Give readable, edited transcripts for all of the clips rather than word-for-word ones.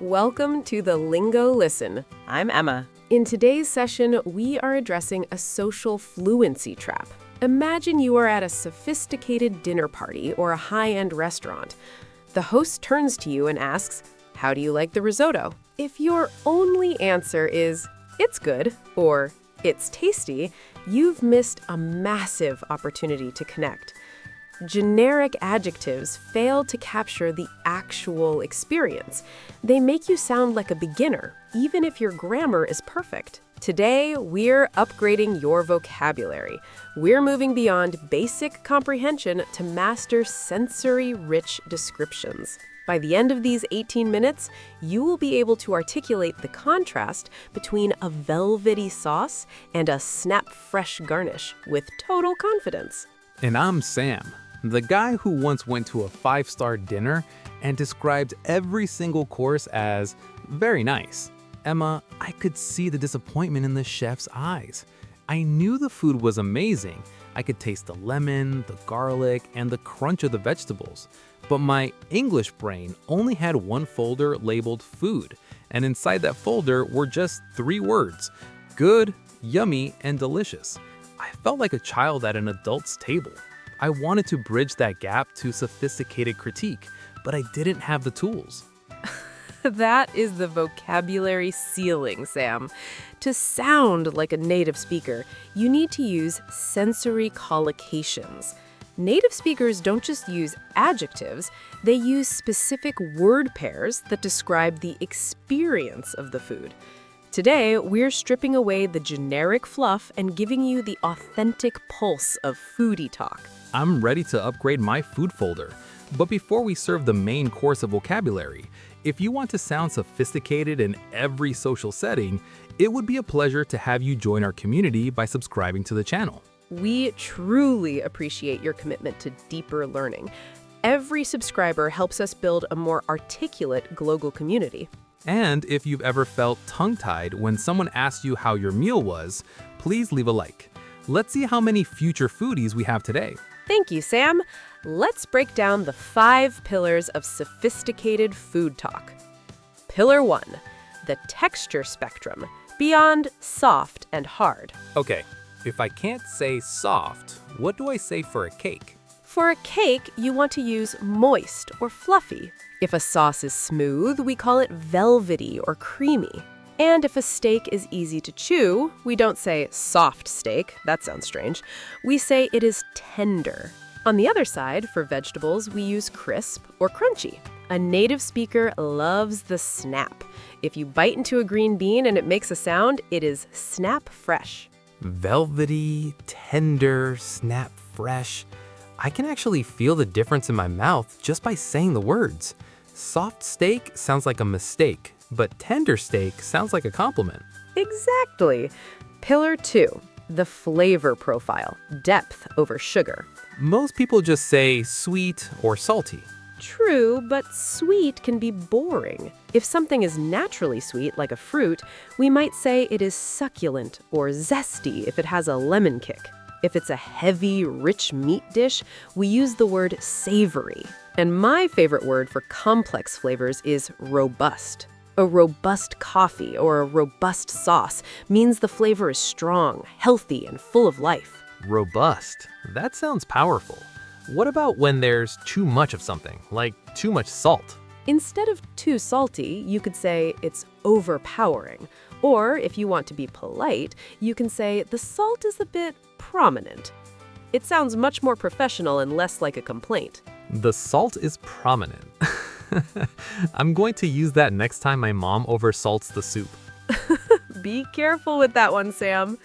Welcome to the Lingo Listen. I'm Emma. In today's session, we are addressing a social fluency trap. Imagine you are at a sophisticated dinner party or a high-end restaurant. The host turns to you and asks, "How do you like the risotto?" If your only answer is, "It's good," or "It's tasty," you've missed a massive opportunity to connect. Generic adjectives fail to capture the actual experience. They make you sound like a beginner, even if your grammar is perfect. Today, we're upgrading your vocabulary. We're moving beyond basic comprehension to master sensory-rich descriptions. By the end of these 18 minutes, you will be able to articulate the contrast between a velvety sauce and a snap fresh garnish with total confidence. And I'm Sam, the guy who once went to a 5-star dinner and described every single course as very nice. Emma, I could see the disappointment in the chef's eyes. I knew the food was amazing. I could taste the lemon, the garlic, and the crunch of the vegetables. But my English brain only had one folder labeled food, and inside that folder were just 3 words: good, yummy, and delicious. I felt like a child at an adult's table. I wanted to bridge that gap to sophisticated critique, but I didn't have the tools. That is the vocabulary ceiling, Sam. To sound like a native speaker, you need to use sensory collocations. Native speakers don't just use adjectives, they use specific word pairs that describe the experience of the food. Today, we're stripping away the generic fluff and giving you the authentic pulse of foodie talk. I'm ready to upgrade my food folder. But before we serve the main course of vocabulary, if you want to sound sophisticated in every social setting, it would be a pleasure to have you join our community by subscribing to the channel. We truly appreciate your commitment to deeper learning. Every subscriber helps us build a more articulate global community. And if you've ever felt tongue-tied when someone asked you how your meal was, please leave a like. Let's see how many future foodies we have today. Thank you, Sam. Let's break down the 5 pillars of sophisticated food talk. Pillar 1, the texture spectrum, beyond soft and hard. Okay, if I can't say soft, what do I say for a cake? For a cake, you want to use moist or fluffy. If a sauce is smooth, we call it velvety or creamy. And if a steak is easy to chew, we don't say soft steak, that sounds strange. We say it is tender. On the other side, for vegetables, we use crisp or crunchy. A native speaker loves the snap. If you bite into a green bean and it makes a sound, it is snap fresh. Velvety, tender, snap fresh. I can actually feel the difference in my mouth just by saying the words. Soft steak sounds like a mistake, but tender steak sounds like a compliment. Exactly. Pillar 2, the flavor profile, depth over sugar. Most people just say sweet or salty. True, but sweet can be boring. If something is naturally sweet, like a fruit, we might say it is succulent or zesty if it has a lemon kick. If it's a heavy, rich meat dish, we use the word savory. And my favorite word for complex flavors is robust. A robust coffee or a robust sauce means the flavor is strong, healthy, and full of life. Robust. That sounds powerful. What about when there's too much of something, like too much salt? Instead of too salty, you could say it's overpowering. Or if you want to be polite, you can say the salt is a bit prominent. It sounds much more professional and less like a complaint. The salt is prominent. I'm going to use that next time my mom oversalts the soup. Be careful with that one, Sam.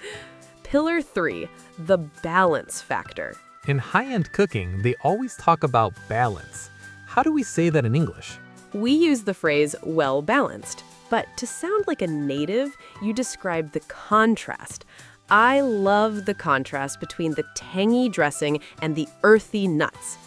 Pillar 3, the balance factor. In high-end cooking, they always talk about balance. How do we say that in English? We use the phrase well-balanced, but to sound like a native, you describe the contrast. I love the contrast between the tangy dressing and the earthy nuts.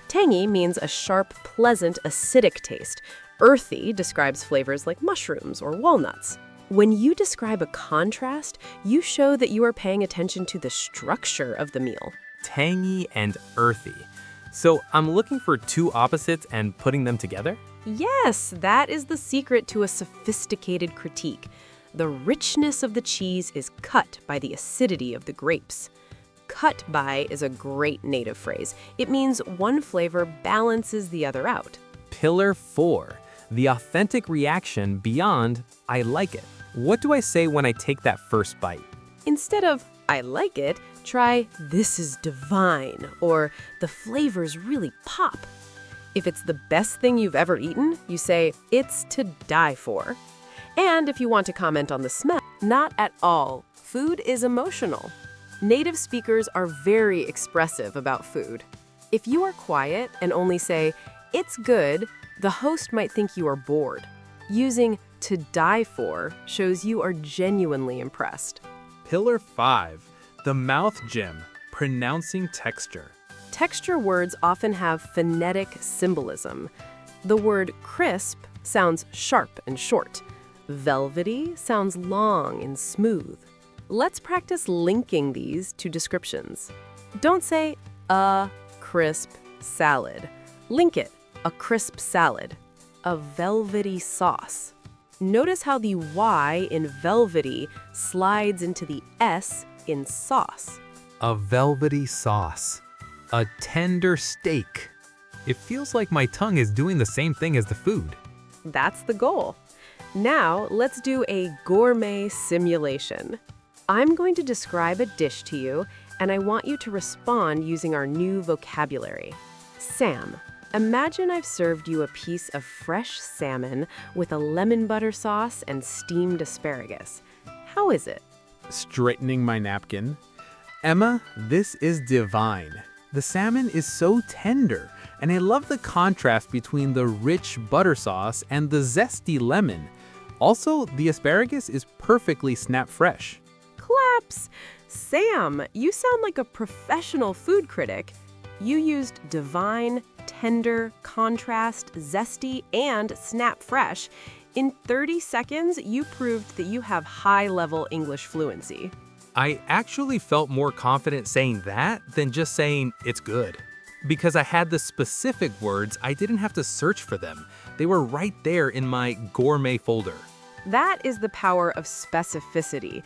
Tangy means a sharp, pleasant, acidic taste. Earthy describes flavors like mushrooms or walnuts. When you describe a contrast, you show that you are paying attention to the structure of the meal. Tangy and earthy. So I'm looking for two opposites and putting them together? Yes, that is the secret to a sophisticated critique. The richness of the cheese is cut by the acidity of the grapes. Cut by is a great native phrase. It means one flavor balances the other out. Pillar 4, the authentic reaction beyond I like it. What do I say when I take that first bite? Instead of I like it, try this is divine or the flavors really pop. If it's the best thing you've ever eaten, you say it's to die for. And if you want to comment on the smell, not at all. Food is emotional. Native speakers are very expressive about food. If you are quiet and only say, it's good, the host might think you are bored. Using to die for shows you are genuinely impressed. Pillar 5, the mouth gym, pronouncing texture. Texture words often have phonetic symbolism. The word crisp sounds sharp and short. Velvety sounds long and smooth. Let's practice linking these to descriptions. Don't say, a crisp salad. Link it, a crisp salad. A velvety sauce. Notice how the Y in velvety slides into the S in sauce. A velvety sauce. A tender steak. It feels like my tongue is doing the same thing as the food. That's the goal. Now, let's do a gourmet simulation. I'm going to describe a dish to you, and I want you to respond using our new vocabulary. Sam, imagine I've served you a piece of fresh salmon with a lemon butter sauce and steamed asparagus. How is it? Straightening my napkin. Emma, this is divine. The salmon is so tender, and I love the contrast between the rich butter sauce and the zesty lemon. Also, the asparagus is perfectly snap fresh. Claps! Sam, you sound like a professional food critic. You used divine, tender, contrast, zesty, and snap fresh. In 30 seconds, you proved that you have high-level English fluency. I actually felt more confident saying that than just saying it's good. Because I had the specific words, I didn't have to search for them. They were right there in my gourmet folder. That is the power of specificity.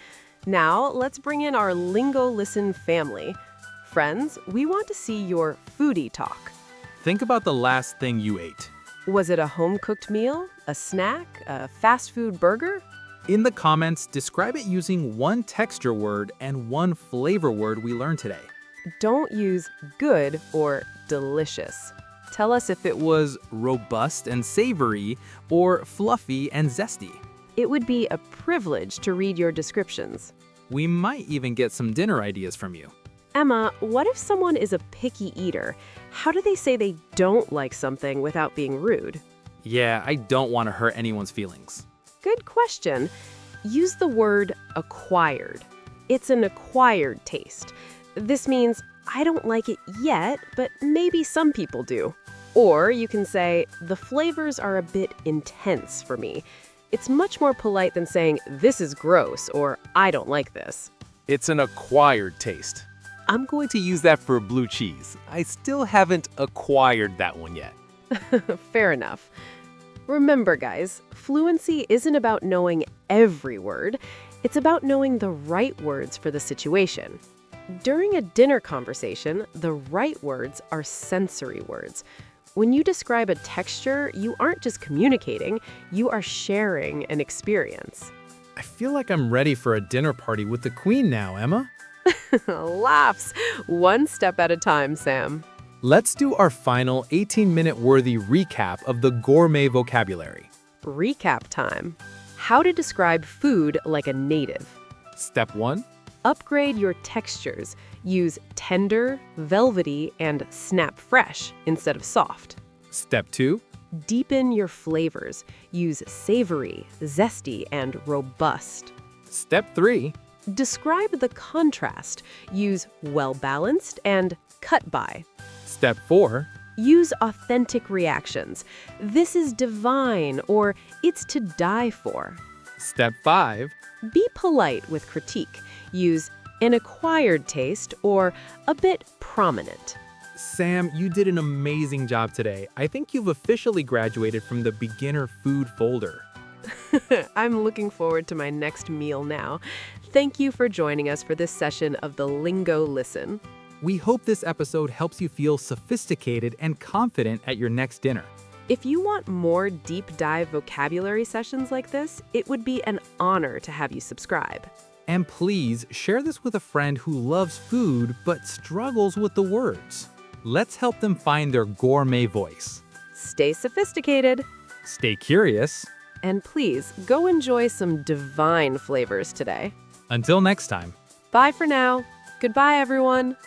Now, let's bring in our Lingo Listen family. Friends, we want to see your foodie talk. Think about the last thing you ate. Was it a home-cooked meal, a snack, a fast food burger? In the comments, describe it using one texture word and one flavor word we learned today. Don't use good or delicious. Tell us if it Was robust and savory or fluffy and zesty. It would be a privilege to read your descriptions. We might even get some dinner ideas from you. Emma, what if someone is a picky eater? How do they say they don't like something without being rude? Yeah, I don't want to hurt anyone's feelings. Good question. Use the word acquired. It's an acquired taste. This means I don't like it yet, but maybe some people do. Or you can say, the flavors are a bit intense for me. It's much more polite than saying, this is gross, or I don't like this. It's an acquired taste. I'm going to use that for blue cheese. I still haven't acquired that one yet. Fair enough. Remember, guys, fluency isn't about knowing every word. It's about knowing the right words for the situation. During a dinner conversation, the right words are sensory words. When you describe a texture, you aren't just communicating, you are sharing an experience. I feel like I'm ready for a dinner party with the queen now, Emma. Laughs. One step at a time, Sam. Let's do our final 18-minute worthy recap of the gourmet vocabulary. Recap time. How to describe food like a native. Step 1. Upgrade your textures. Use tender, velvety, and snap fresh instead of soft. Step 2. Deepen your flavors. Use savory, zesty, and robust. Step 3. Describe the contrast. Use well-balanced and cut by. Step 4. Use authentic reactions. This is divine, or it's to die for. Step 5. Be polite with critique. Use an acquired taste or a bit prominent. Sam, you did an amazing job today. I think you've officially graduated from the beginner food folder. I'm looking forward to my next meal now. Thank you for joining us for this session of the Lingo Listen. We hope this episode helps you feel sophisticated and confident at your next dinner. If you want more deep dive vocabulary sessions like this, it would be an honor to have you subscribe. And please share this with a friend who loves food but struggles with the words. Let's help them find their gourmet voice. Stay sophisticated. Stay curious. And please, go enjoy some divine flavors today. Until next time. Bye for now. Goodbye, everyone.